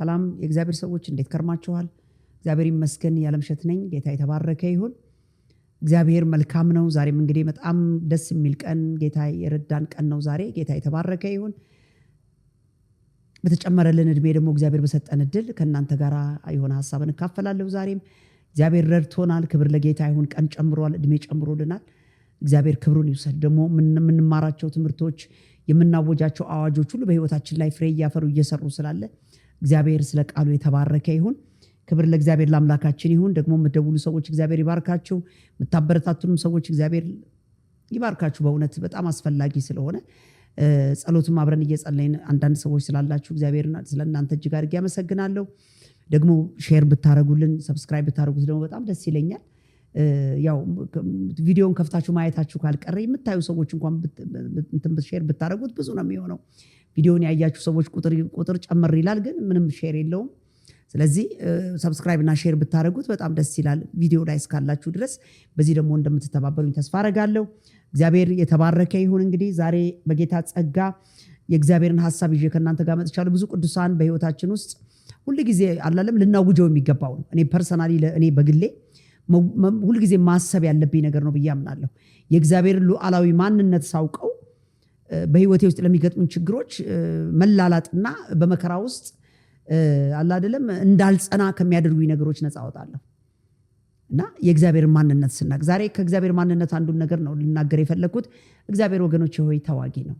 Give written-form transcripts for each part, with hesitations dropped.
ሰላም የእግዚአብሔር ሰዎች እንዴት ከርማችኋል? እግዚአብሔር ይመስገን። ያለምሸት ነኝ። ጌታ የተባረከ ይሁን። እግዚአብሔር መልካም ነው። ዛሬም እንግዲህ በጣም ደስ የሚል ቀን ጌታ የረዳን ቀን ነው ዛሬ። ጌታ የተባረከ ይሁን። በተጨመረልን እድሜ ደግሞ እግዚአብሔር በሰጠን እድል ከእናንተ ጋር የሆነ ሐሳብን እካፈላለሁ። ዛሬም እግዚአብሔር ረድቶናል። ክብር ለጌታ ይሁን። ቀን ጨምሯል፣ እድሜ ጨምሮልናል። እግዚአብሔር ክብሩን ይውሰድ። ደግሞ የምንማራቸው ትምህርቶች፣ የምናወጃቸው አዋጆች ሁሉ በህይወታችን ላይ ፍሬ እያፈሩ እየሰሩ ስላለ እግዚአብሔር ስለ ቃሉ የተባረከ ይሁን። ክብር ለእግዚአብሔር ለአምላካችን ይሁን። ደግሞ የምትደውሉ ሰዎች እግዚአብሔር ይባርካችሁ። የምታበረታቱንም ሰዎች እግዚአብሔር ይባርካችሁ። በእውነት በጣም አስፈላጊ ስለሆነ ጸሎትም አብረን እየጸለይን አንዳንድ ሰዎች ስላላችሁ እግዚአብሔር ስለእናንተ እጅግ አድርጌ አመሰግናለሁ። ደግሞ ሼር ብታረጉልን፣ ሰብስክራይብ ብታረጉት ደግሞ በጣም ደስ ይለኛል። ያው ቪዲዮን ከፍታችሁ ማየታችሁ ካልቀረ የምታዩ ሰዎች እንኳን ሼር ብታረጉት ብዙ ነው የሚሆነው። ቪዲዮን ያያችሁ ሰዎች ቁጥር ጨመር ይላል፣ ግን ምንም ሼር የለውም። ስለዚህ ሰብስክራይብ እና ሼር ብታረጉት በጣም ደስ ይላል፣ ቪዲዮ ላይ እስካላችሁ ድረስ። በዚህ ደግሞ እንደምትተባበሩኝ ተስፋ አረጋለሁ። እግዚአብሔር የተባረከ ይሁን። እንግዲህ ዛሬ በጌታ ጸጋ የእግዚአብሔርን ሐሳብ ይዤ ከእናንተ ጋር መጥቻለሁ። ብዙ ቅዱሳን በህይወታችን ውስጥ ሁልጊዜ አላለም ልናውጀው የሚገባው ነው። እኔ ፐርሰናሊ እኔ በግሌ ሁልጊዜ ማሰብ ያለብኝ ነገር ነው ብዬ አምናለሁ። የእግዚአብሔር ሉዓላዊ ማንነት ሳውቀው በህይወቴ ውስጥ ለሚገጥሙኝ ችግሮች መላላጥና በመከራ ውስጥ አላደለም እንዳልጸና ከሚያደርጉኝ ነገሮች ነፃ አወጣለሁ። እና የእግዚአብሔር ማንነት ስናቅ ዛሬ ከእግዚአብሔር ማንነት አንዱን ነገር ነው ልናገር የፈለኩት። እግዚአብሔር ወገኖች ሆይ ተዋጊ ነው።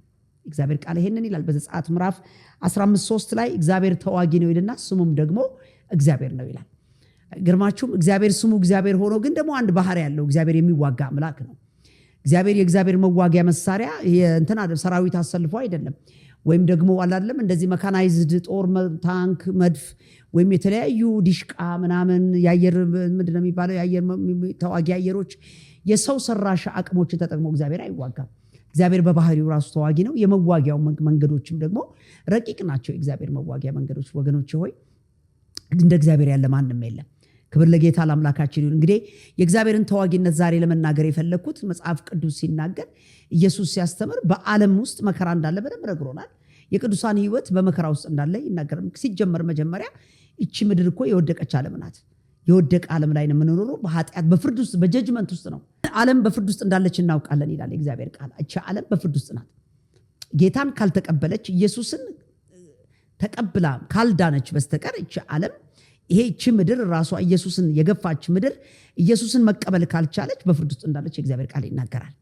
እግዚአብሔር ቃል ይሄንን ይላል በዘጸአት ምዕራፍ 15:3 ላይ እግዚአብሔር ተዋጊ ነው ይልና ስሙም ደግሞ እግዚአብሔር ነው ይላል። ግርማችሁም እግዚአብሔር ስሙ እግዚአብሔር ሆኖ ግን ደግሞ አንድ ባህሪ ያለው እግዚአብሔር የሚዋጋ አምላክ ነው። እግዚአብሔር የእግዚአብሔር መዋጊያ መሳሪያ እንትና ሰራዊት አሰልፎ አይደለም፣ ወይም ደግሞ አላለም እንደዚህ መካናይዝድ ጦር፣ ታንክ፣ መድፍ ወይም የተለያዩ ዲሽቃ ምናምን የአየር ምንድን ነው የሚባለው የአየር ተዋጊ አየሮች የሰው ሰራሽ አቅሞችን ተጠቅሞ እግዚአብሔር አይዋጋም። እግዚአብሔር በባህሪው ራሱ ተዋጊ ነው። የመዋጊያው መንገዶችም ደግሞ ረቂቅ ናቸው። የእግዚአብሔር መዋጊያ መንገዶች ወገኖች ሆይ እንደ እግዚአብሔር ያለ ማንም የለም። ክብር ለጌታ ለአምላካችን ይሁን። እንግዲህ የእግዚአብሔርን ተዋጊነት ዛሬ ለመናገር የፈለኩት መጽሐፍ ቅዱስ ሲናገር ኢየሱስ ሲያስተምር በዓለም ውስጥ መከራ እንዳለ በደንብ ነግሮናል። የቅዱሳን ህይወት በመከራ ውስጥ እንዳለ ይናገራል። ሲጀመር መጀመሪያ እቺ ምድር እኮ የወደቀች ዓለም ናት። የወደቀ ዓለም ላይ ነው የምንኖረው። በኃጢአት በፍርድ ውስጥ በጀጅመንት ውስጥ ነው። ዓለም በፍርድ ውስጥ እንዳለች እናውቃለን ይላል የእግዚአብሔር ቃል። እቺ ዓለም በፍርድ ውስጥ ናት። ጌታን ካልተቀበለች ኢየሱስን ተቀብላ ካልዳነች በስተቀር እቺ ዓለም ይሄ ምድር ራሷ ኢየሱስን የገፋች ምድር ኢየሱስን መቀበል ካልቻለች በፍርድ ውስጥ እንዳለች የእግዚአብሔር ቃል ይናገራል።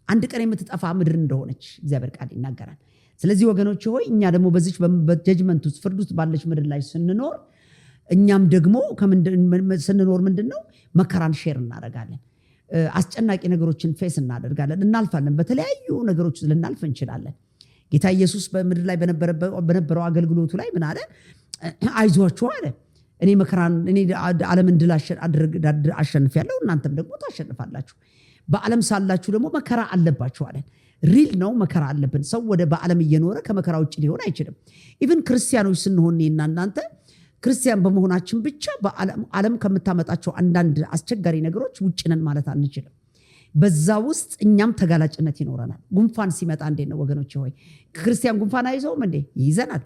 አንድ ቀን የምትጠፋ ምድር እንደሆነች እግዚአብሔር ቃል ይናገራል። ስለዚህ ወገኖች ሆይ እኛ ደግሞ በዚች በጀጅመንት ውስጥ ፍርድ ውስጥ ባለች ምድር ላይ ስንኖር እኛም ደግሞ ስንኖር ምንድነው መከራን ሼር እናደርጋለን። አስጨናቂ ነገሮችን ፌስ እናደርጋለን፣ እናልፋለን። በተለያዩ ነገሮች ልናልፍ እንችላለን። ጌታ ኢየሱስ በምድር ላይ በነበረው አገልግሎቱ ላይ ምን አለ? አይዟችሁ አለ። እኔ ዓለምን ድል አሸንፌያለሁ፣ እናንተም ደግሞ ታሸንፋላችሁ። በዓለም ሳላችሁ ደግሞ መከራ አለባችሁ አለ። ሪል ነው፣ መከራ አለብን። ሰው በዓለም እየኖረ ከመከራ ውጭ ሊሆን አይችልም። ኢቭን ክርስቲያኖች ስንሆን እና እናንተ ክርስቲያን በመሆናችን ብቻ ዓለም ከምታመጣቸው አንዳንድ አስቸጋሪ ነገሮች ውጭ ነን ማለት አንችልም። በዛ ውስጥ እኛም ተጋላጭነት ይኖረናል። ጉንፋን ሲመጣ እንዴት ነው ወገኖች ሆይ? ክርስቲያን ጉንፋን አይዘውም እንዴ? ይይዘናል።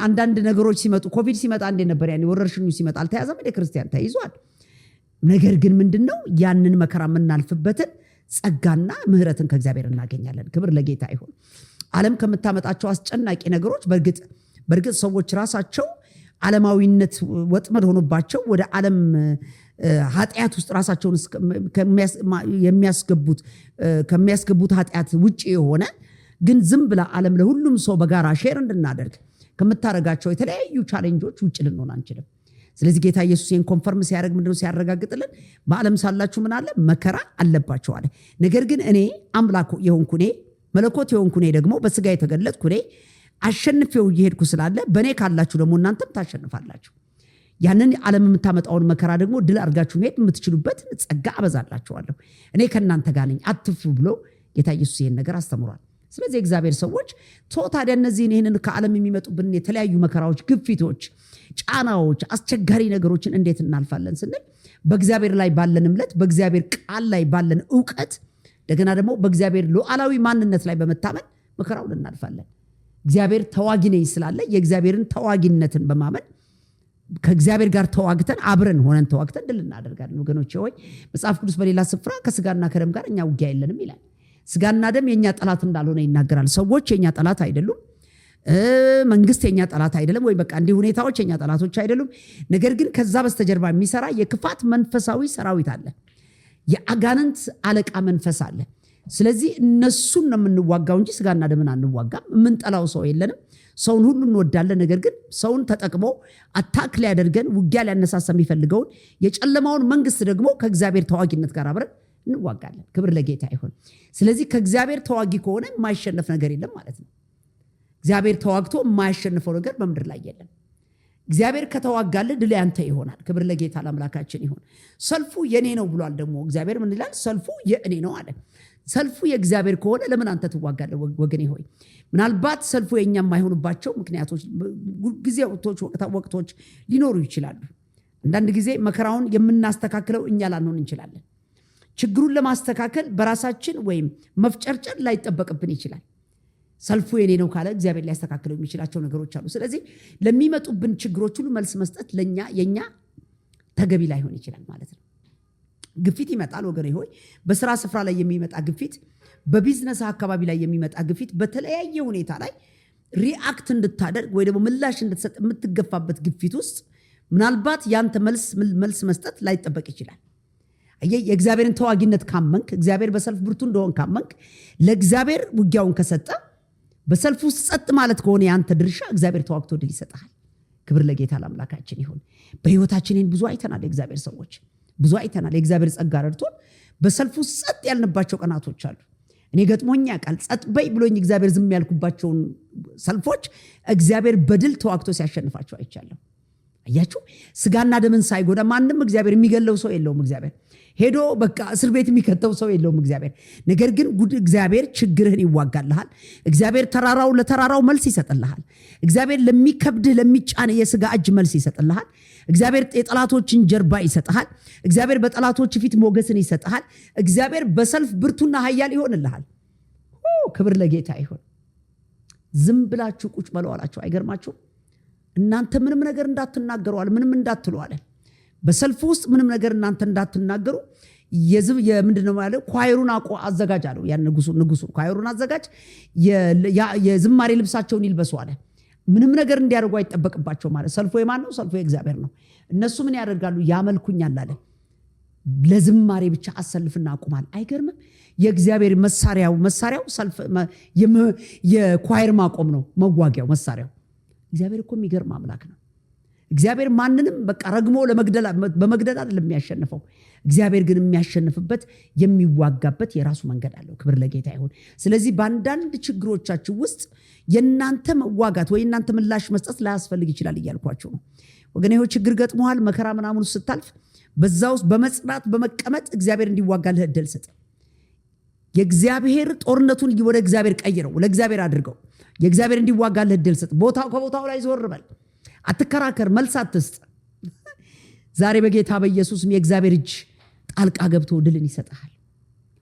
አንዳንድ ነገሮች ሲመጡ ኮቪድ ሲመጣ እንዴት ነበር? ያኔ ወረርሽኙ ሲመጣ አልተያዘም እንዴ? ክርስቲያን ተይዟል። ነገር ግን ምንድነው ያንን መከራ የምናልፍበትን ጸጋና ምህረትን ከእግዚአብሔር እናገኛለን። ክብር ለጌታ ይሁን። ዓለም ከምታመጣቸው አስጨናቂ ነገሮች በእርግጥ ሰዎች ራሳቸው ዓለማዊነት ወጥመድ ሆኖባቸው ወደ ዓለም ኃጢአት ውስጥ ራሳቸውን ከሚያስገቡት ኃጢአት ውጭ የሆነ ግን ዝም ብላ ዓለም ለሁሉም ሰው በጋራ ሼር እንድናደርግ ከምታረጋቸው የተለያዩ ቻሌንጆች ውጭ ልንሆን አንችልም። ስለዚህ ጌታ ኢየሱስ ይህን ኮንፈርም ሲያደርግ ምንድነው ሲያረጋግጥልን? በዓለም ሳላችሁ ምን አለ? መከራ አለባችሁ አለ። ነገር ግን እኔ አምላክ የሆንኩ እኔ መለኮት የሆንኩ እኔ ደግሞ በስጋ የተገለጥኩ እኔ አሸንፌው እየሄድኩ ስላለ በእኔ ካላችሁ ደግሞ እናንተም ታሸንፋላችሁ። ያንን ዓለም የምታመጣውን መከራ ደግሞ ድል አድርጋችሁ መሄድ የምትችሉበት ጸጋ አበዛላችኋለሁ። እኔ ከእናንተ ጋር ነኝ፣ አትፍሩ ብሎ ጌታ ኢየሱስ ይህን ነገር አስተምሯል። ስለዚህ እግዚአብሔር ሰዎች ታዲያ ይህንን ከዓለም የሚመጡብን የተለያዩ መከራዎች፣ ግፊቶች፣ ጫናዎች፣ አስቸጋሪ ነገሮችን እንዴት እናልፋለን ስንል በእግዚአብሔር ላይ ባለን እምነት፣ በእግዚአብሔር ቃል ላይ ባለን ዕውቀት፣ እንደገና ደግሞ በእግዚአብሔር ሉዓላዊ ማንነት ላይ በመታመን መከራውን እናልፋለን። እግዚአብሔር ተዋጊ ነኝ ስላለ የእግዚአብሔርን ተዋጊነትን በማመን ከእግዚአብሔር ጋር ተዋግተን አብረን ሆነን ተዋግተን ድል እናደርጋለን። ወገኖቼ ሆይ መጽሐፍ ቅዱስ በሌላ ስፍራ ከስጋና ከደም ጋር እኛ ውጊያ የለንም ይላል። ስጋና ደም የኛ ጠላት እንዳልሆነ ይናገራል። ሰዎች የኛ ጠላት አይደሉም። መንግስት የኛ ጠላት አይደለም፣ ወይ በቃ እንዲህ ሁኔታዎች የኛ ጠላቶች አይደሉም። ነገር ግን ከዛ በስተጀርባ የሚሰራ የክፋት መንፈሳዊ ሰራዊት አለ። የአጋንንት አለቃ መንፈስ አለ። ስለዚህ እነሱን ነው የምንዋጋው እንጂ ስጋና ደምን አንዋጋም። የምንጠላው ሰው የለንም። ሰውን ሁሉ እንወዳለን። ነገር ግን ሰውን ተጠቅሞ አታክ ሊያደርገን ውጊያ ሊያነሳሳ የሚፈልገውን የጨለማውን መንግስት ደግሞ ከእግዚአብሔር ተዋጊነት ጋር አብረን እንዋጋለን። ክብር ለጌታ ይሁን። ስለዚህ ከእግዚአብሔር ተዋጊ ከሆነ የማይሸነፍ ነገር የለም ማለት ነው። እግዚአብሔር ተዋግቶ የማያሸንፈው ነገር በምድር ላይ የለም። እግዚአብሔር ከተዋጋልህ ድል ያንተ ይሆናል። ክብር ለጌታ ለአምላካችን ይሁን። ሰልፉ የኔ ነው ብሏል። ደግሞ እግዚአብሔር ምን ይላል? ሰልፉ የእኔ ነው አለ። ሰልፉ የእግዚአብሔር ከሆነ ለምን አንተ ትዋጋለህ? ወገኔ ሆይ ምናልባት ሰልፉ የኛ የማይሆንባቸው ምክንያቶች፣ ጊዜዎች፣ ወቅቶች ሊኖሩ ይችላሉ። አንዳንድ ጊዜ መከራውን የምናስተካክለው እኛ ላንሆን እንችላለን። ችግሩን ለማስተካከል በራሳችን ወይም መፍጨርጨር ላይጠበቅብን ይችላል። ሰልፉ የኔ ነው ካለ እግዚአብሔር ሊያስተካክለው የሚችላቸው ነገሮች አሉ። ስለዚህ ለሚመጡብን ችግሮች ሁሉ መልስ መስጠት የኛ ተገቢ ላይሆን ይችላል ማለት ነው። ግፊት ይመጣል ወገኔ ሆይ። በስራ ስፍራ ላይ የሚመጣ ግፊት፣ በቢዝነስ አካባቢ ላይ የሚመጣ ግፊት፣ በተለያየ ሁኔታ ላይ ሪአክት እንድታደርግ ወይ ደግሞ ምላሽ እንድትሰጥ የምትገፋበት ግፊት ውስጥ ምናልባት ያንተ መልስ መስጠት ላይጠበቅ ይችላል። የእግዚአብሔርን ተዋጊነት ካመንክ፣ እግዚአብሔር በሰልፍ ብርቱ እንደሆን ካመንክ፣ ለእግዚአብሔር ውጊያውን ከሰጠ በሰልፍ ውስጥ ጸጥ ማለት ከሆነ ያንተ ድርሻ እግዚአብሔር ተዋግቶ ድል ይሰጣል። ክብር ለጌታ ለአምላካችን ይሁን። በህይወታችን ይህን ብዙ አይተናል። የእግዚአብሔር ሰዎች ብዙ አይተናል። የእግዚአብሔር ጸጋ ረድቶን በሰልፍ ውስጥ ጸጥ ያልንባቸው ቀናቶች አሉ። እኔ ገጥሞኛ ቃል ጸጥ በይ ብሎኝ እግዚአብሔር ዝም ያልኩባቸውን ሰልፎች እግዚአብሔር በድል ተዋግቶ ሲያሸንፋቸው አይቻለሁ። አያችሁ፣ ስጋና ደምን ሳይጎዳ ማንም እግዚአብሔር የሚገለው ሰው የለውም። እግዚአብሔር ሄዶ በቃ እስር ቤት የሚከተው ሰው የለውም እግዚአብሔር። ነገር ግን እግዚአብሔር ችግርህን ይዋጋልሃል። እግዚአብሔር ለተራራው መልስ ይሰጥልሃል። እግዚአብሔር ለሚከብድህ ለሚጫን የስጋ እጅ መልስ ይሰጥልሃል። እግዚአብሔር የጠላቶችን ጀርባ ይሰጥሃል። እግዚአብሔር በጠላቶች ፊት ሞገስን ይሰጥሃል። እግዚአብሔር በሰልፍ ብርቱና ኃያል ይሆንልሃል። ክብር ለጌታ ይሁን። ዝም ብላችሁ ቁጭ በሉ አላቸው። አይገርማችሁም? እናንተ ምንም ነገር እንዳትናገሩ አለ። ምንም እንዳትሉ አለ። በሰልፍ ውስጥ ምንም ነገር እናንተ እንዳትናገሩ ምንድነው ማለት? ኳይሩን አዘጋጅ አለው። ያን ንጉሱ ኳይሩን አዘጋጅ፣ የዝማሬ ልብሳቸውን ይልበሱ አለ። ምንም ነገር እንዲያደርጉ አይጠበቅባቸው ማለት። ሰልፉ የማን ነው? ሰልፉ የእግዚአብሔር ነው። እነሱ ምን ያደርጋሉ? ያመልኩኛል አለ። ለዝማሬ ብቻ አሰልፍና አቁማል። አይገርምም? የእግዚአብሔር መሳሪያው ሰልፍ የኳይር ማቆም ነው መዋጊያው መሳሪያው። እግዚአብሔር እኮ የሚገርም አምላክ ነው። እግዚአብሔር ማንንም በቃ ረግሞ በመግደል አይደለም የሚያሸንፈው። እግዚአብሔር ግን የሚያሸንፍበት የሚዋጋበት የራሱ መንገድ አለው። ክብር ለጌታ ይሁን። ስለዚህ በአንዳንድ ችግሮቻችሁ ውስጥ የእናንተ መዋጋት ወይ እናንተ ምላሽ መስጠት ላያስፈልግ ይችላል እያልኳችሁ ነው ወገኔ ሆይ። ችግር ገጥሞሃል፣ መከራ ምናምን ስታልፍ በዛ ውስጥ በመጽናት በመቀመጥ እግዚአብሔር እንዲዋጋልህ እድል ስጥ። የእግዚአብሔር ጦርነቱን ወደ እግዚአብሔር ቀይረው፣ ለእግዚአብሔር አድርገው። የእግዚአብሔር እንዲዋጋልህ እድል ስጥ። ከቦታው ላይ ዞር በል። አትከራከር፣ መልስ አትስጥ። ዛሬ በጌታ በኢየሱስም የእግዚአብሔር እጅ ጣልቃ ገብቶ ድልን ይሰጣል።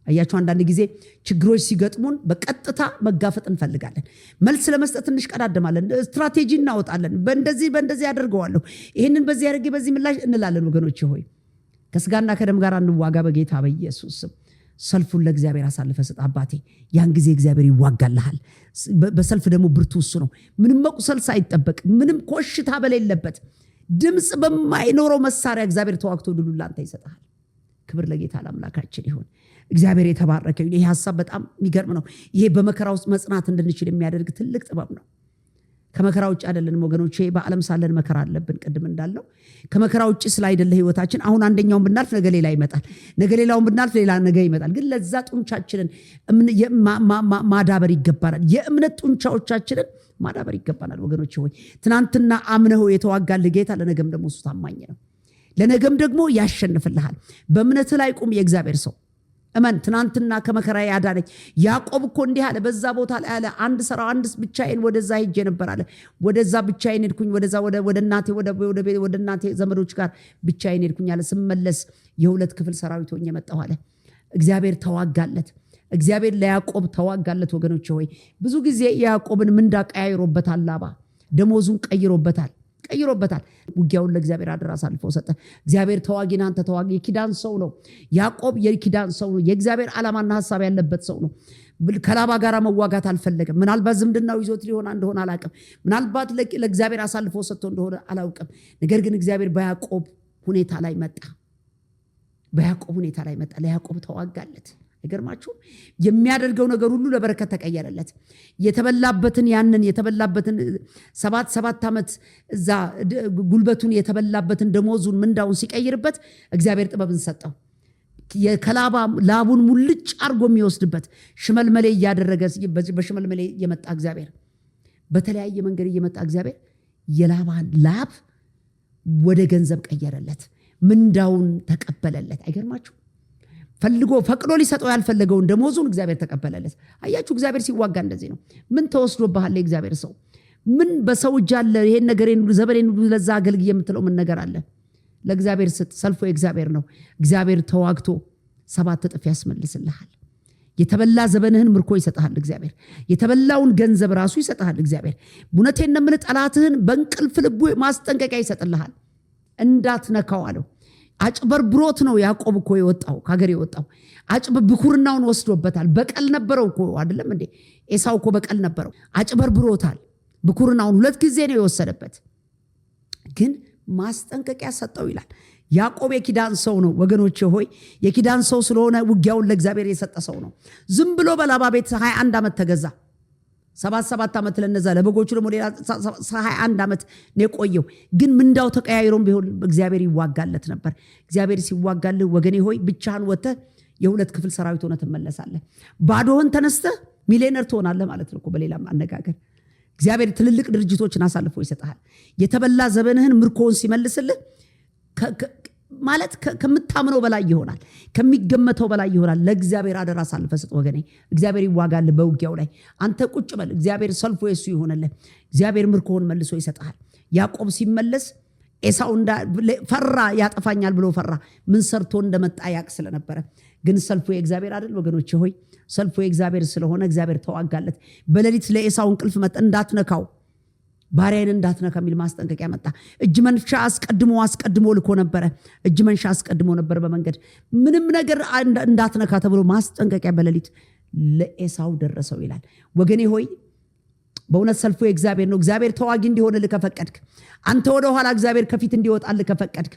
አያችሁ፣ አንዳንድ ጊዜ ችግሮች ሲገጥሙን በቀጥታ መጋፈጥ እንፈልጋለን። መልስ ለመስጠት እንሽቀዳደማለን፣ ስትራቴጂ እናወጣለን። በእንደዚህ ያደርገዋለሁ፣ ይህንን በዚህ ያደርጌ በዚህ ምላሽ እንላለን። ወገኖች ሆይ ከስጋና ከደም ጋር እንዋጋ በጌታ በኢየሱስም። ሰልፉን ለእግዚአብሔር አሳልፈ ስጥ አባቴ። ያን ጊዜ እግዚአብሔር ይዋጋልሃል። በሰልፍ ደግሞ ብርቱ እሱ ነው። ምንም መቁሰል ሳይጠበቅ፣ ምንም ኮሽታ በሌለበት፣ ድምፅ በማይኖረው መሳሪያ እግዚአብሔር ተዋግቶ ድሉን ላንተ ይሰጣል። ክብር ለጌታ ለአምላካችን ይሁን። እግዚአብሔር የተባረከ ይሁን። ይሄ ሀሳብ በጣም የሚገርም ነው። ይሄ በመከራ ውስጥ መጽናት እንድንችል የሚያደርግ ትልቅ ጥበብ ነው። ከመከራ ውጭ አይደለንም ወገኖቼ። በዓለም ሳለን መከራ አለብን። ቅድም እንዳለው ከመከራ ውጭ ስላይደለ ህይወታችን። አሁን አንደኛውን ብናልፍ ነገ ሌላ ይመጣል፣ ነገ ሌላውን ብናልፍ ሌላ ነገ ይመጣል። ግን ለዛ ጡንቻችንን ማዳበር ይገባናል። የእምነት ጡንቻዎቻችንን ማዳበር ይገባናል ወገኖቼ ሆይ። ትናንትና አምነው የተዋጋልህ ጌታ ለነገም ደግሞ እሱ ታማኝ ነው። ለነገም ደግሞ ያሸንፍልሃል። በእምነት ላይ ቁም የእግዚአብሔር ሰው እመን። ትናንትና ከመከራ ያዳነኝ ያዕቆብ እኮ እንዲህ አለ። በዛ ቦታ ላይ አለ አንድ ብቻዬን ወደዛ ሄጄ ነበር አለ። ወደዛ ብቻዬን ሄድኩኝ፣ ወደ እናቴ ዘመዶች ጋር ብቻዬን ሄድኩኝ አለ። ስመለስ የሁለት ክፍል ሰራዊት ሆኜ መጣሁ አለ። እግዚአብሔር ተዋጋለት። እግዚአብሔር ለያዕቆብ ተዋጋለት። ወገኖች ሆይ ብዙ ጊዜ ያዕቆብን ምንዳ ቀያይሮበታል። ላባ ደሞዙን ቀይሮበታል። ውጊያውን ለእግዚአብሔር አደራ አሳልፎ ሰጠ። እግዚአብሔር ተዋጊና አንተ ተዋጊ። የኪዳን ሰው ነው ያዕቆብ፣ የኪዳን ሰው ነው። የእግዚአብሔር ዓላማና ሐሳብ ያለበት ሰው ነው። ከላባ ጋር መዋጋት አልፈለገም። ምናልባት ዝምድናው ይዞት ሊሆን እንደሆነ አላውቅም። ምናልባት ለእግዚአብሔር አሳልፎ ሰጥቶ እንደሆነ አላውቅም። ነገር ግን እግዚአብሔር በያዕቆብ ሁኔታ ላይ መጣ። ለያዕቆብ ተዋጋለት። አይገርማችሁም? የሚያደርገው ነገር ሁሉ ለበረከት ተቀየረለት። የተበላበትን 7 ዓመት እዛ ጉልበቱን የተበላበትን ደሞዙን ምንዳውን ሲቀይርበት እግዚአብሔር ጥበብን ሰጠው። ከላባ ላቡን ሙልጭ አርጎ የሚወስድበት ሽመልመሌ እያደረገ በሽመልመሌ የመጣ እግዚአብሔር፣ በተለያየ መንገድ እየመጣ እግዚአብሔር የላባን ላብ ወደ ገንዘብ ቀየረለት። ምንዳውን ተቀበለለት። አይገርማችሁ? ፈቅዶ ሊሰጠው ያልፈለገውን ደሞዙን እግዚአብሔር ተቀበለለት። አያችሁ፣ እግዚአብሔር ሲዋጋ እንደዚህ ነው። ምን ተወስዶብሃል? የእግዚአብሔር ሰው ምን በሰው እጅ አለ? ይሄን ነገሬን ዘበኔን ለዛ አገልግዬ የምትለው ምን ነገር አለ? ለእግዚአብሔር ስጥ። ሰልፎ የእግዚአብሔር ነው። እግዚአብሔር ተዋግቶ 7 እጥፍ ያስመልስልሃል። የተበላ ዘበንህን ምርኮ ይሰጥሃል እግዚአብሔር። የተበላውን ገንዘብ ራሱ ይሰጥሃል እግዚአብሔር። እውነቴን ነው የምልህ፣ ጠላትህን በእንቅልፍ ልቡ ማስጠንቀቂያ ይሰጥልሃል። እንዳትነካው አለው። አጭበርብሮት ነው ያዕቆብ እኮ የወጣው ከሀገር የወጣው። ብኩርናውን ወስዶበታል። በቀል ነበረው እኮ አይደለም እንዴ? ኤሳው እኮ በቀል ነበረው። አጭበርብሮታል። ብኩርናውን 2 ጊዜ ነው የወሰደበት። ግን ማስጠንቀቂያ ሰጠው ይላል። ያዕቆብ የኪዳን ሰው ነው ወገኖቼ ሆይ። የኪዳን ሰው ስለሆነ ውጊያውን ለእግዚአብሔር የሰጠ ሰው ነው። ዝም ብሎ በላባ ቤት 21 ዓመት ተገዛ። 7 ዓመት ለነዛ ለበጎቹ ደግሞ ሌላ 21 ዓመት ነው የቆየው። ግን ምንዳው ተቀያይሮም ቢሆን እግዚአብሔር ይዋጋለት ነበር። እግዚአብሔር ሲዋጋልህ ወገኔ ሆይ ብቻህን ወጥተህ የ2 ክፍል ሰራዊት ሆነህ ትመለሳለህ። ባዶህን ተነስተህ ሚሊዮነር ትሆናለህ ማለት ነው። በሌላም አነጋገር እግዚአብሔር ትልልቅ ድርጅቶችን አሳልፎ ይሰጣል። የተበላ ዘበንህን ምርኮውን ሲመልስልህ ማለት ከምታምነው በላይ ይሆናል፣ ከሚገመተው በላይ ይሆናል። ለእግዚአብሔር አደራ አሳልፈህ ስጥ ወገኔ። እግዚአብሔር ይዋጋልህ በውጊያው ላይ። አንተ ቁጭ በል፣ እግዚአብሔር ሰልፎ የሱ ይሆንልህ። እግዚአብሔር ምርኮውን መልሶ ይሰጣል። ያዕቆብ ሲመለስ ኤሳው ፈራ፣ ያጠፋኛል ብሎ ፈራ። ምን ሰርቶ እንደመጣ ያቅ ስለነበረ። ግን ሰልፎ የእግዚአብሔር አይደል ወገኖች ሆይ? ሰልፎ የእግዚአብሔር ስለሆነ እግዚአብሔር ተዋጋለት። በሌሊት ለኤሳው እንቅልፍ መጣ። እንዳትነካው፣ ባሪያዬን እንዳትነካ የሚል ማስጠንቀቂያ መጣ። እጅ መንሻ አስቀድሞ ልኮ ነበረ። እጅ መንሻ አስቀድሞ ነበር በመንገድ። ምንም ነገር እንዳትነካ ተብሎ ማስጠንቀቂያ በሌሊት ለኤሳው ደረሰው ይላል። ወገኔ ሆይ በእውነት ሰልፎ የእግዚአብሔር ነው። እግዚአብሔር ተዋጊ እንዲሆንልህ ከፈቀድክ፣ አንተ ወደ ኋላ እግዚአብሔር ከፊት እንዲወጣልህ ከፈቀድክ፣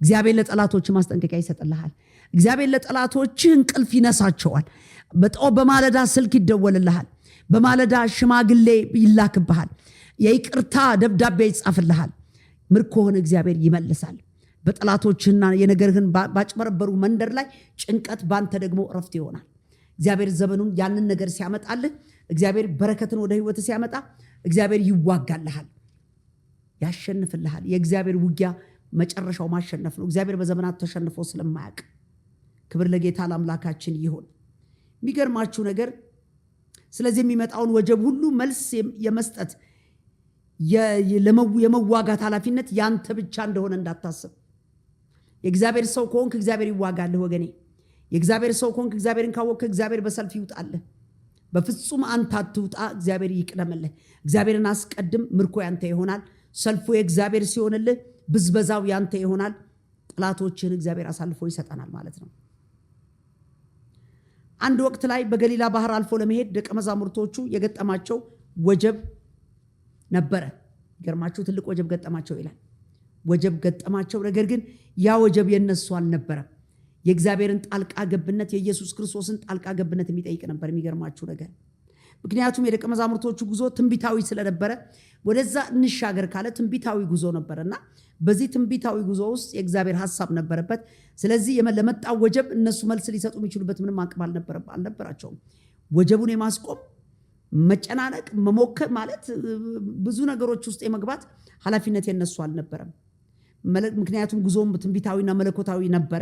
እግዚአብሔር ለጠላቶች ማስጠንቀቂያ ይሰጥልሃል። እግዚአብሔር ለጠላቶች እንቅልፍ ይነሳቸዋል። በማለዳ ስልክ ይደወልልሃል። በማለዳ ሽማግሌ ይላክብሃል። የይቅርታ ደብዳቤ ይጻፍልሃል። ምርኮህን እግዚአብሔር ይመልሳል። በጠላቶችና የነገርህን ባጭበረበሩ መንደር ላይ ጭንቀት፣ ባንተ ደግሞ እረፍት ይሆናል። እግዚአብሔር ዘመኑን ያንን ነገር ሲያመጣልህ፣ እግዚአብሔር በረከትን ወደ ህይወት ሲያመጣ እግዚአብሔር ይዋጋልሃል፣ ያሸንፍልሃል። የእግዚአብሔር ውጊያ መጨረሻው ማሸነፍ ነው። እግዚአብሔር በዘመናት ተሸንፎ ስለማያውቅ ክብር ለጌታ ለአምላካችን ይሁን። የሚገርማችሁ ነገር ስለዚህ የሚመጣውን ወጀብ ሁሉ መልስ የመስጠት የመዋጋት ኃላፊነት ያንተ ብቻ እንደሆነ እንዳታስብ። የእግዚአብሔር ሰው ከሆንክ እግዚአብሔር ይዋጋልህ ወገኔ። የእግዚአብሔር ሰው ከሆንክ እግዚአብሔርን ካወቅክ እግዚአብሔር በሰልፍ ይውጣልህ። በፍጹም አንተ አትውጣ፣ እግዚአብሔር ይቅደምልህ። እግዚአብሔርን አስቀድም፣ ምርኮ ያንተ ይሆናል። ሰልፉ የእግዚአብሔር ሲሆንልህ ብዝበዛው ያንተ ይሆናል። ጠላቶችህን እግዚአብሔር አሳልፎ ይሰጠናል ማለት ነው። አንድ ወቅት ላይ በገሊላ ባህር አልፎ ለመሄድ ደቀ መዛሙርቶቹ የገጠማቸው ወጀብ ነበረ። ገርማችሁ ትልቅ ወጀብ ገጠማቸው ይላል። ወጀብ ገጠማቸው። ነገር ግን ያ ወጀብ የነሱ አልነበረም። የእግዚአብሔርን ጣልቃ ገብነት፣ የኢየሱስ ክርስቶስን ጣልቃ ገብነት የሚጠይቅ ነበር። የሚገርማችሁ ነገር ምክንያቱም የደቀ መዛሙርቶቹ ጉዞ ትንቢታዊ ስለነበረ ወደዛ እንሻገር ካለ ትንቢታዊ ጉዞ ነበርና በዚህ ትንቢታዊ ጉዞ ውስጥ የእግዚአብሔር ሐሳብ ነበረበት። ስለዚህ ለመጣው ወጀብ እነሱ መልስ ሊሰጡ የሚችሉበት ምንም አቅም አልነበራቸውም። ወጀቡን የማስቆም መጨናነቅ፣ መሞከር ማለት ብዙ ነገሮች ውስጥ የመግባት ኃላፊነት የነሱ አልነበረም። ምክንያቱም ጉዞም ትንቢታዊና መለኮታዊ ነበረ።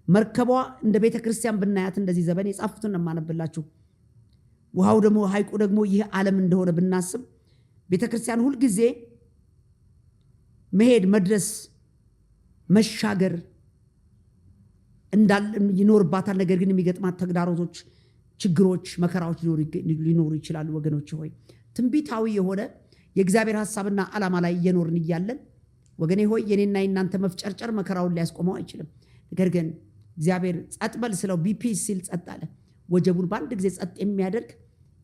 መርከቧ እንደ ቤተ ክርስቲያን ብናያት እንደዚህ ዘበን የጻፉትን የማነብላችሁ፣ ውሃው ደግሞ ሐይቁ ደግሞ ይህ ዓለም እንደሆነ ብናስብ ቤተ ክርስቲያን ሁልጊዜ መሄድ፣ መድረስ፣ መሻገር ይኖርባታል። ነገር ግን የሚገጥማት ተግዳሮቶች ችግሮች፣ መከራዎች ሊኖሩ ይችላሉ። ወገኖች ሆይ ትንቢታዊ የሆነ የእግዚአብሔር ሐሳብና ዓላማ ላይ እየኖርን እያለን ወገኔ ሆይ የኔና የናንተ መፍጨርጨር መከራውን ሊያስቆመው አይችልም። ነገር ግን እግዚአብሔር ጸጥ በል ስለው ቢፒ ሲል ጸጥ አለ። ወጀቡን በአንድ ጊዜ ጸጥ የሚያደርግ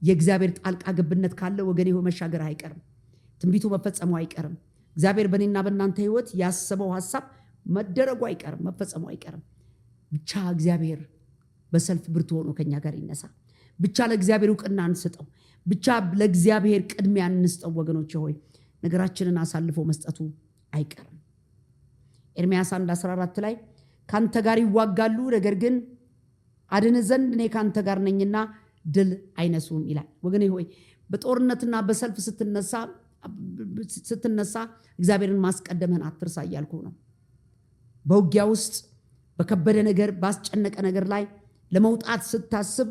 የእግዚአብሔር ጣልቃ ገብነት ካለ ወገኔ ሆይ መሻገር አይቀርም። ትንቢቱ መፈጸሙ አይቀርም። እግዚአብሔር በእኔና በእናንተ ህይወት ያሰበው ሐሳብ መደረጉ አይቀርም፣ መፈጸሙ አይቀርም። ብቻ እግዚአብሔር በሰልፍ ብርቱ ሆኖ ከኛ ጋር ይነሳ። ብቻ ለእግዚአብሔር ዕውቅና እንስጠው። ብቻ ለእግዚአብሔር ቅድሚያ እንስጠው። ወገኖች ሆይ ነገራችንን አሳልፎ መስጠቱ አይቀርም። ኤርምያስ 1:14 ላይ ካንተ ጋር ይዋጋሉ፣ ነገር ግን አድን ዘንድ እኔ ካንተ ጋር ነኝና ድል አይነሱም ይላል። ወገኔ ሆይ በጦርነትና በሰልፍ ስትነሳ እግዚአብሔርን ማስቀደምህን አትርሳ እያልኩ ነው። በውጊያ ውስጥ በከበደ ነገር ባስጨነቀ ነገር ላይ ለመውጣት ስታስብ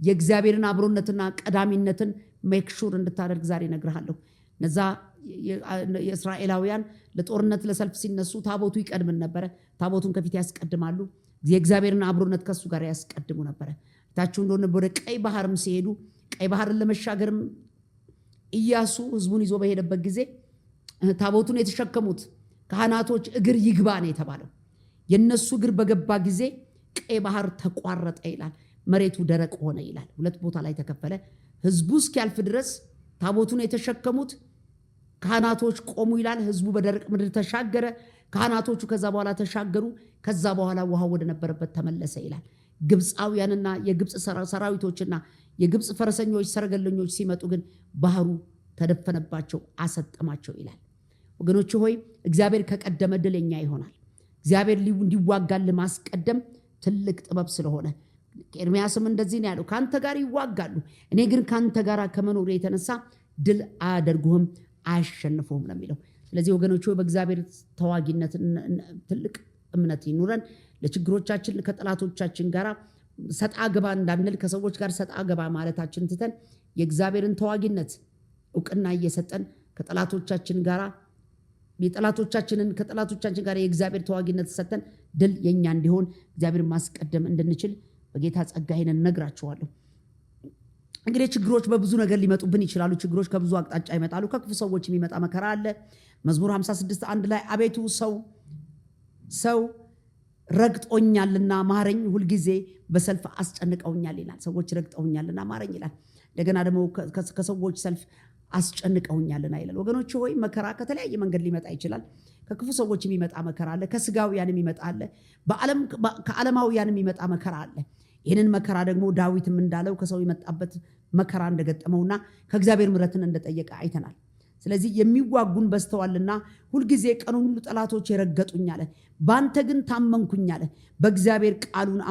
የእግዚአብሔርን አብሮነትና ቀዳሚነትን ሜክሹር እንድታደርግ ዛሬ እነግርሃለሁ። እነዛ የእስራኤላውያን ለጦርነት ለሰልፍ ሲነሱ ታቦቱ ይቀድምን ነበረ። ታቦቱን ከፊት ያስቀድማሉ። የእግዚአብሔርን አብሮነት ከሱ ጋር ያስቀድሙ ነበረ። ታችሁ እንደሆነ ወደ ቀይ ባህርም ሲሄዱ ቀይ ባህርን ለመሻገርም ኢያሱ ህዝቡን ይዞ በሄደበት ጊዜ ታቦቱን የተሸከሙት ካህናቶች እግር ይግባ ነው የተባለው። የነሱ እግር በገባ ጊዜ ቀይ ባህር ተቋረጠ ይላል። መሬቱ ደረቅ ሆነ ይላል። ሁለት ቦታ ላይ ተከፈለ። ህዝቡ እስኪያልፍ ድረስ ታቦቱን የተሸከሙት ካህናቶች ቆሙ ይላል። ህዝቡ በደረቅ ምድር ተሻገረ። ካህናቶቹ ከዛ በኋላ ተሻገሩ። ከዛ በኋላ ውሃው ወደ ነበረበት ተመለሰ ይላል። ግብፃውያንና የግብፅ ሰራዊቶችና የግብፅ ፈረሰኞች ሰረገለኞች ሲመጡ ግን ባህሩ ተደፈነባቸው፣ አሰጠማቸው ይላል። ወገኖች ሆይ እግዚአብሔር ከቀደመ ድል የኛ ይሆናል። እግዚአብሔር እንዲዋጋል ማስቀደም ትልቅ ጥበብ ስለሆነ ኤርምያስም እንደዚህ ነው ያለው፣ ካንተ ጋር ይዋጋሉ፣ እኔ ግን ካንተ ጋር ከመኖር የተነሳ ድል አያደርጉህም፣ አያሸንፉህም ነው የሚለው። ስለዚህ ወገኖች ሆይ በእግዚአብሔር ተዋጊነት ትልቅ እምነት ይኑረን። ለችግሮቻችን ከጠላቶቻችን ጋር ሰጣ ገባ እንዳንል፣ ከሰዎች ጋር ሰጣ ገባ ማለታችን ትተን የእግዚአብሔርን ተዋጊነት ዕውቅና እየሰጠን ከጠላቶቻችን ጋር ከጠላቶቻችን ጋር የእግዚአብሔር ተዋጊነት ሰጠን ድል የኛ እንዲሆን እግዚአብሔር ማስቀደም እንድንችል በጌታ ጸጋዬን እነግራችኋለሁ። እንግዲህ ችግሮች በብዙ ነገር ሊመጡብን ይችላሉ። ችግሮች ከብዙ አቅጣጫ ይመጣሉ። ከክፉ ሰዎች የሚመጣ መከራ አለ። መዝሙር 56:1 ላይ አቤቱ ሰው ረግጦኛልና ማረኝ፣ ሁልጊዜ በሰልፍ አስጨንቀውኛል ይላል። ሰዎች ረግጠውኛልና ማረኝ ይላል። እንደገና ደግሞ ከሰዎች ሰልፍ አስጨንቀውኛልና ይላል። ወገኖች ሆይ መከራ ከተለያየ መንገድ ሊመጣ ይችላል። ከክፉ ሰዎች የሚመጣ መከራ አለ። ከስጋውያን የሚመጣ አለ። ከዓለማውያን የሚመጣ መከራ አለ። ይህንን መከራ ደግሞ ዳዊትም እንዳለው ከሰው የመጣበት መከራ እንደገጠመውና ከእግዚአብሔር ምሕረትን እንደጠየቀ አይተናል። ስለዚህ የሚዋጉን በዝተዋልና ሁልጊዜ ቀኑን ሁሉ ጠላቶች የረገጡኝ አለ። በአንተ ግን ታመንኩኝ አለ። በእግዚአብሔር ቃልህን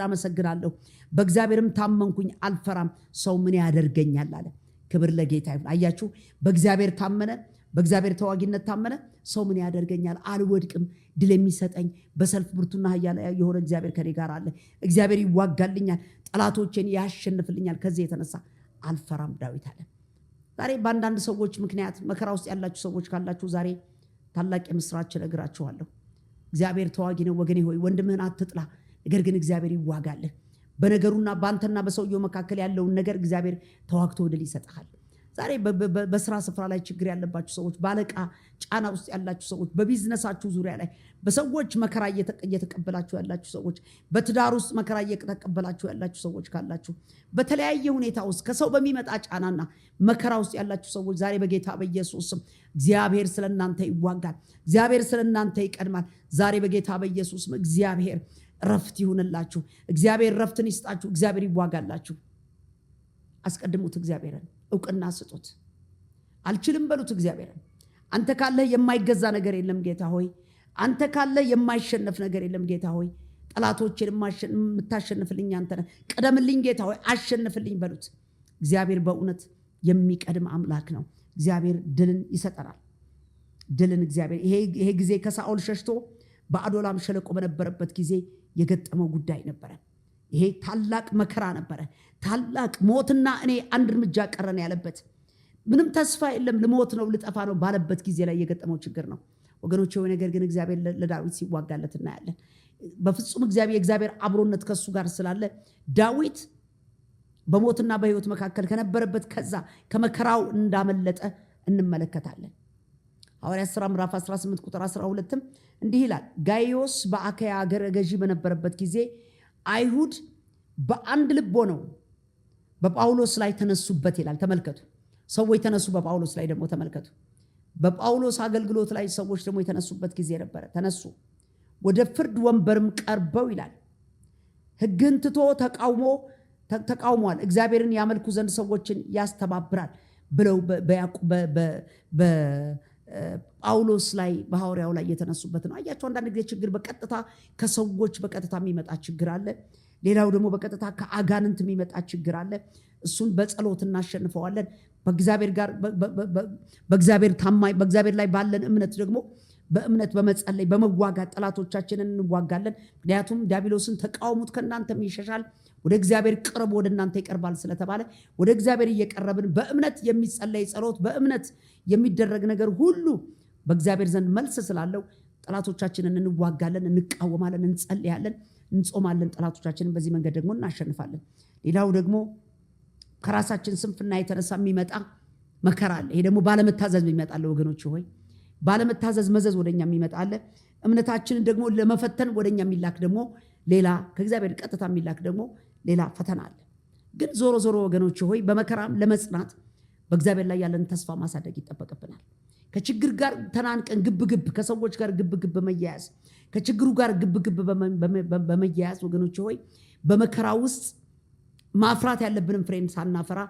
አመሰግናለሁ፣ በእግዚአብሔርም ታመንኩኝ፣ አልፈራም፣ ሰው ምን ያደርገኛል አለ። ክብር ለጌታ ይሁን። አያችሁ፣ በእግዚአብሔር ታመነ፣ በእግዚአብሔር ተዋጊነት ታመነ። ሰው ምን ያደርገኛል? አልወድቅም፣ ድል የሚሰጠኝ በሰልፍ ብርቱና ኃያል የሆነ እግዚአብሔር ከኔ ጋር አለ። እግዚአብሔር ይዋጋልኛል፣ ጠላቶቼን ያሸንፍልኛል፣ ከዚህ የተነሳ አልፈራም ዳዊት አለ። ዛሬ በአንዳንድ ሰዎች ምክንያት መከራ ውስጥ ያላችሁ ሰዎች ካላችሁ ዛሬ ታላቅ የምስራች እነግራችኋለሁ። እግዚአብሔር ተዋጊ ነው። ወገኔ ሆይ ወንድምህን አትጥላ፣ ነገር ግን እግዚአብሔር ይዋጋልህ። በነገሩና በአንተና በሰውየው መካከል ያለውን ነገር እግዚአብሔር ተዋግቶ ድል ይሰጥሃል። ዛሬ በስራ ስፍራ ላይ ችግር ያለባችሁ ሰዎች፣ ባለቃ ጫና ውስጥ ያላችሁ ሰዎች፣ በቢዝነሳችሁ ዙሪያ ላይ በሰዎች መከራ እየተቀበላችሁ ያላችሁ ሰዎች፣ በትዳር ውስጥ መከራ እየተቀበላችሁ ያላችሁ ሰዎች ካላችሁ፣ በተለያየ ሁኔታ ውስጥ ከሰው በሚመጣ ጫናና መከራ ውስጥ ያላችሁ ሰዎች ዛሬ በጌታ በኢየሱስ ስም እግዚአብሔር ስለእናንተ ይዋጋል። እግዚአብሔር ስለእናንተ ይቀድማል። ዛሬ በጌታ በኢየሱስ ስም እግዚአብሔር ረፍት ይሁንላችሁ። እግዚአብሔር ረፍትን ይስጣችሁ። እግዚአብሔር ይዋጋላችሁ። አስቀድሙት። እግዚአብሔርን ዕውቅና ስጡት። አልችልም በሉት። እግዚአብሔርን አንተ ካለህ የማይገዛ ነገር የለም ጌታ ሆይ። አንተ ካለህ የማይሸነፍ ነገር የለም ጌታ ሆይ። ጠላቶችን የምታሸንፍልኝ አንተ ነህ። ቀደምልኝ ጌታ ሆይ፣ አሸንፍልኝ በሉት። እግዚአብሔር በእውነት የሚቀድም አምላክ ነው። እግዚአብሔር ድልን ይሰጠናል። ድልን እግዚአብሔር ይሄ ጊዜ ከሳኦል ሸሽቶ በአዶላም ሸለቆ በነበረበት ጊዜ የገጠመው ጉዳይ ነበረ። ይሄ ታላቅ መከራ ነበረ። ታላቅ ሞትና እኔ አንድ እርምጃ ቀረን ያለበት፣ ምንም ተስፋ የለም ልሞት ነው ልጠፋ ነው ባለበት ጊዜ ላይ የገጠመው ችግር ነው። ወገኖች ሆይ ነገር ግን እግዚአብሔር ለዳዊት ሲዋጋለት እናያለን። በፍጹም እግዚአብሔር አብሮነት ከሱ ጋር ስላለ ዳዊት በሞትና በሕይወት መካከል ከነበረበት ከዛ ከመከራው እንዳመለጠ እንመለከታለን። ሐዋርያት ሥራ ምዕራፍ 18 ቁጥር 12 እንዲህ ይላል፣ ጋይዮስ በአካያ ሀገረ ገዢ በነበረበት ጊዜ አይሁድ በአንድ ልብ ሆነው በጳውሎስ ላይ ተነሱበት ይላል። ተመልከቱ፣ ሰዎች ተነሱ በጳውሎስ ላይ ደግሞ ተመልከቱ። በጳውሎስ አገልግሎት ላይ ሰዎች ደግሞ የተነሱበት ጊዜ ነበረ። ተነሱ ወደ ፍርድ ወንበርም ቀርበው ይላል ሕግን ትቶ ተቃውሟል፣ እግዚአብሔርን ያመልኩ ዘንድ ሰዎችን ያስተባብራል ብለው በጳውሎስ ላይ በሐዋርያው ላይ የተነሱበት ነው። አያቸው አንዳንድ ጊዜ ችግር በቀጥታ ከሰዎች በቀጥታ የሚመጣ ችግር አለ። ሌላው ደግሞ በቀጥታ ከአጋንንት የሚመጣ ችግር አለ። እሱን በጸሎት እናሸንፈዋለን። በእግዚአብሔር ላይ ባለን እምነት ደግሞ በእምነት በመጸለይ በመዋጋት ጠላቶቻችንን እንዋጋለን። ምክንያቱም ዲያብሎስን ተቃውሙት ከእናንተም ይሸሻል፣ ወደ እግዚአብሔር ቅረቡ ወደ እናንተ ይቀርባል ስለተባለ ወደ እግዚአብሔር እየቀረብን በእምነት የሚጸለይ ጸሎት፣ በእምነት የሚደረግ ነገር ሁሉ በእግዚአብሔር ዘንድ መልስ ስላለው ጠላቶቻችንን እንዋጋለን፣ እንቃወማለን፣ እንጸልያለን፣ እንጾማለን። ጠላቶቻችንን በዚህ መንገድ ደግሞ እናሸንፋለን። ሌላው ደግሞ ከራሳችን ስንፍና የተነሳ የሚመጣ መከራ አለ። ይሄ ደግሞ ባለመታዘዝ የሚመጣለ ወገኖች ሆይ፣ ባለመታዘዝ መዘዝ ወደኛ የሚመጣለ። እምነታችንን ደግሞ ለመፈተን ወደኛ የሚላክ ደግሞ ሌላ ከእግዚአብሔር ቀጥታ የሚላክ ደግሞ ሌላ ፈተና አለ። ግን ዞሮ ዞሮ ወገኖች ሆይ በመከራም ለመጽናት በእግዚአብሔር ላይ ያለን ተስፋ ማሳደግ ይጠበቅብናል። ከችግር ጋር ተናንቀን ግብግብ ከሰዎች ጋር ግብግብ በመያያዝ ከችግሩ ጋር ግብግብ በመያያዝ ወገኖች ሆይ በመከራ ውስጥ ማፍራት ያለብንን ፍሬን ሳናፈራ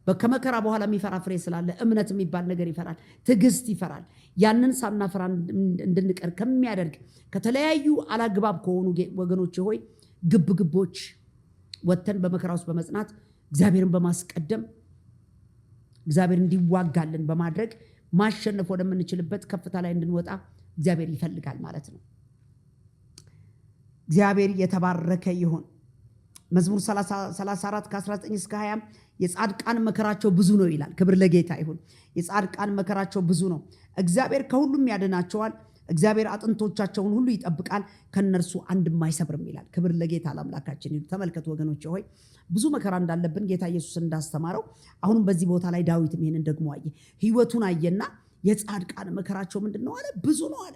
ከመከራ በኋላ የሚፈራ ፍሬ ስላለ እምነት የሚባል ነገር ይፈራል፣ ትዕግስት ይፈራል። ያንን ሳናፈራ እንድንቀር ከሚያደርግ ከተለያዩ አላግባብ ከሆኑ ወገኖች ሆይ ግብግቦች ወጥተን በመከራ ውስጥ በመጽናት እግዚአብሔርን በማስቀደም እግዚአብሔር እንዲዋጋልን በማድረግ ማሸነፍ ወደምንችልበት ከፍታ ላይ እንድንወጣ እግዚአብሔር ይፈልጋል ማለት ነው። እግዚአብሔር የተባረከ ይሁን። መዝሙር 34 ከ19 እስከ 20 የጻድቃን መከራቸው ብዙ ነው ይላል። ክብር ለጌታ ይሁን። የጻድቃን መከራቸው ብዙ ነው፣ እግዚአብሔር ከሁሉም ያድናቸዋል። እግዚአብሔር አጥንቶቻቸውን ሁሉ ይጠብቃል፣ ከነርሱ አንድም አይሰብርም ይላል። ክብር ለጌታ ለአምላካችን ይሁን። ተመልከቱ ወገኖች ሆይ ብዙ መከራ እንዳለብን ጌታ ኢየሱስ እንዳስተማረው አሁንም በዚህ ቦታ ላይ ዳዊትም ይሄንን ደግሞ አየ። ህይወቱን አየና የጻድቃን መከራቸው ምንድነው አለ? ብዙ ነው አለ።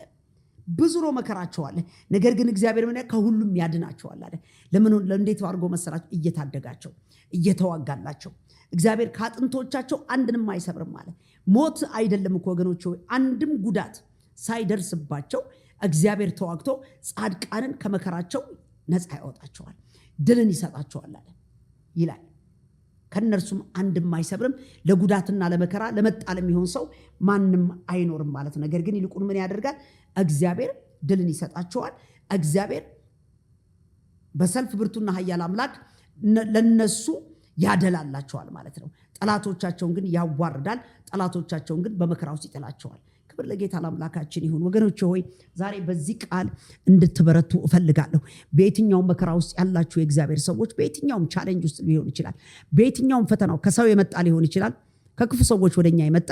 ብዙ ነው መከራቸው አለ። ነገር ግን እግዚአብሔር ምን ከሁሉም ያድናቸዋል አለ። ለምን? እንዴት አድርጎ መሰራቸው? እየታደጋቸው እየተዋጋላቸው። እግዚአብሔር ከአጥንቶቻቸው አንድንም አይሰብርም አለ። ሞት አይደለም እኮ ወገኖች ሆይ አንድም ጉዳት ሳይደርስባቸው እግዚአብሔር ተዋግቶ ጻድቃንን ከመከራቸው ነፃ ያወጣቸዋል፣ ድልን ይሰጣቸዋል አለ ይላል። ከነርሱም አንድም አይሰብርም። ለጉዳትና ለመከራ ለመጣል የሚሆን ሰው ማንም አይኖርም ማለት ነው። ነገር ግን ይልቁን ምን ያደርጋል? እግዚአብሔር ድልን ይሰጣቸዋል። እግዚአብሔር በሰልፍ ብርቱና ኃያል አምላክ ለነሱ ያደላላቸዋል ማለት ነው። ጠላቶቻቸውን ግን ያዋርዳል፣ ጠላቶቻቸውን ግን በመከራ ውስጥ ይጥላቸዋል። ክብር ለጌታ ለአምላካችን ይሁን። ወገኖች ሆይ ዛሬ በዚህ ቃል እንድትበረቱ እፈልጋለሁ። በየትኛውም መከራ ውስጥ ያላችሁ የእግዚአብሔር ሰዎች በየትኛውም ቻሌንጅ ውስጥ ሊሆን ይችላል፣ በየትኛውም ፈተናው ከሰው የመጣ ሊሆን ይችላል፣ ከክፉ ሰዎች ወደኛ የመጣ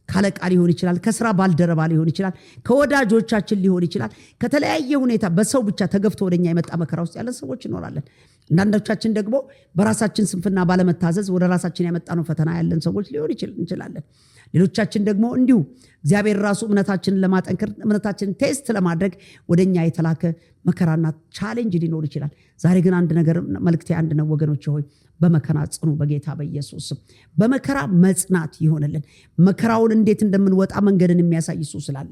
ካለቃ ሊሆን ይችላል፣ ከስራ ባልደረባ ሊሆን ይችላል፣ ከወዳጆቻችን ሊሆን ይችላል፣ ከተለያየ ሁኔታ በሰው ብቻ ተገፍቶ ወደኛ የመጣ መከራ ውስጥ ያለን ሰዎች እንኖራለን። አንዳንዶቻችን ደግሞ በራሳችን ስንፍና ባለመታዘዝ ወደ ራሳችን ያመጣነው ፈተና ያለን ሰዎች ሊሆን እንችላለን። ሌሎቻችን ደግሞ እንዲሁ እግዚአብሔር ራሱ እምነታችንን ለማጠንከር እምነታችንን ቴስት ለማድረግ ወደኛ የተላከ መከራና ቻሌንጅ ሊኖር ይችላል። ዛሬ ግን አንድ ነገር መልእክቴ አንድ ነው ወገኖች ሆይ በመከራ ጽኑ በጌታ በኢየሱስ ስም። በመከራ መጽናት ይሆንልን። መከራውን እንዴት እንደምንወጣ መንገድን የሚያሳይ እሱ ስላለ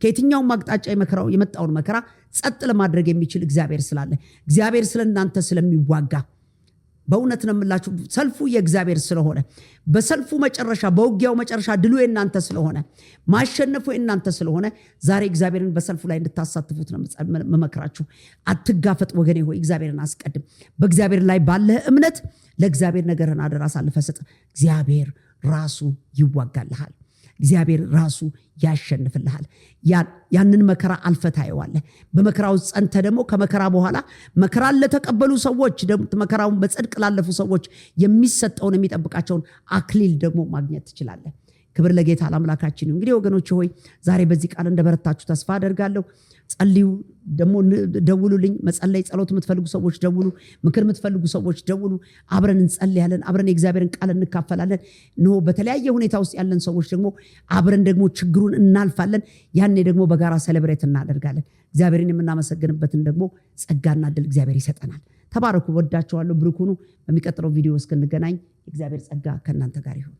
ከየትኛውም አቅጣጫ የመጣውን መከራ ጸጥ ለማድረግ የሚችል እግዚአብሔር ስላለ እግዚአብሔር ስለእናንተ ስለሚዋጋ በእውነት ነው የምላችሁ ሰልፉ የእግዚአብሔር ስለሆነ በሰልፉ መጨረሻ በውጊያው መጨረሻ ድሉ የእናንተ ስለሆነ ማሸነፉ የእናንተ ስለሆነ ዛሬ እግዚአብሔርን በሰልፉ ላይ እንድታሳትፉት ነው መመክራችሁ። አትጋፈጥ ወገኔ ሆይ እግዚአብሔርን አስቀድም። በእግዚአብሔር ላይ ባለህ እምነት ለእግዚአብሔር ነገርን አደራ አሳልፈህ ስጥ። እግዚአብሔር ራሱ ይዋጋልሃል። እግዚአብሔር ራሱ ያሸንፍልሃል። ያንን መከራ አልፈህ ታየዋለህ። በመከራው ጸንተ ደግሞ ከመከራ በኋላ መከራን ለተቀበሉ ሰዎች መከራውን በጽድቅ ላለፉ ሰዎች የሚሰጠውን የሚጠብቃቸውን አክሊል ደግሞ ማግኘት ትችላለህ። ክብር ለጌታ ለአምላካችን። እንግዲህ ወገኖች ሆይ ዛሬ በዚህ ቃል እንደበረታችሁ ተስፋ አደርጋለሁ። ጸልዩ፣ ደግሞ ደውሉልኝ። መጸለይ ጸሎት የምትፈልጉ ሰዎች ደውሉ፣ ምክር የምትፈልጉ ሰዎች ደውሉ። አብረን እንጸልያለን፣ አብረን የእግዚአብሔርን ቃል እንካፈላለን። በተለያየ ሁኔታ ውስጥ ያለን ሰዎች ደግሞ አብረን ደግሞ ችግሩን እናልፋለን። ያኔ ደግሞ በጋራ ሴሌብሬት እናደርጋለን። እግዚአብሔርን የምናመሰግንበትን ደግሞ ጸጋና ዕድል እግዚአብሔር ይሰጠናል። ተባረኩ። ወዳችኋለሁ። ብሩክ ሁኑ። በሚቀጥለው ቪዲዮ እስክንገናኝ እግዚአብሔር ጸጋ ከእናንተ ጋር ይሁን።